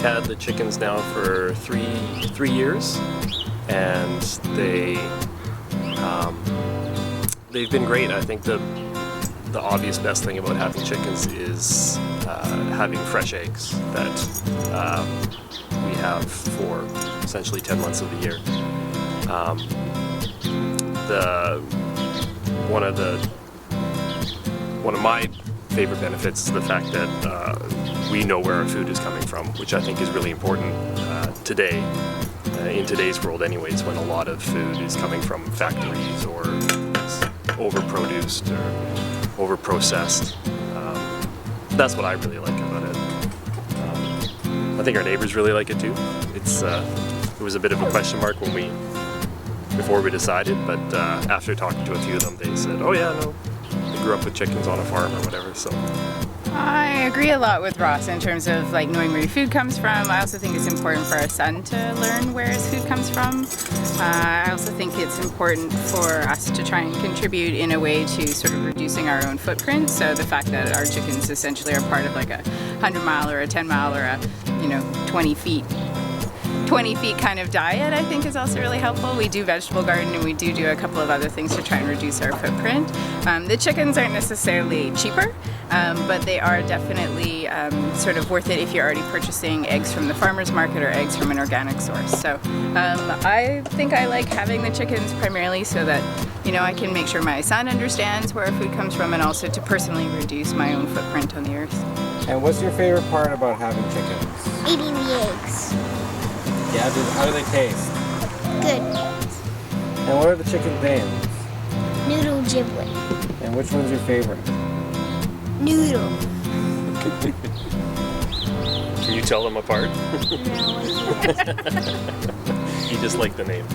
had the chickens now for three years, and they've been great. I think the obvious best thing about having chickens is having fresh eggs that we have for essentially 10 months of the year. One of my favorite benefits is the fact that we know where our food is coming from, which I think is really important today, in today's world anyways, when a lot of food is coming from factories or is overproduced or overprocessed. That's what I really like about it. I think our neighbors really like it too. It was a bit of a question mark before we decided, but after talking to a few of them, they said, "Oh yeah, no, they grew up with chickens on a farm or whatever." So I agree a lot with Ross in terms of like knowing where your food comes from. I also think it's important for our son to learn where his food comes from. I also think it's important for us to try and contribute in a way to sort of reducing our own footprint. So the fact that our chickens essentially are part of like a 100-mile or a 10-mile or a 20 feet kind of diet, I think is also really helpful. We do vegetable garden and we do a couple of other things to try and reduce our footprint. The chickens aren't necessarily cheaper, but they are definitely sort of worth it if you're already purchasing eggs from the farmer's market or eggs from an organic source. So I think I like having the chickens primarily so that I can make sure my son understands where our food comes from, and also to personally reduce my own footprint on the earth. And what's your favorite part about having chickens? Eating the eggs. Yeah, how do they taste? Good. And what are the chicken names? Noodle and Giblet. And which one's your favorite? Noodle. can you tell them apart? No, I can't. You just like the name.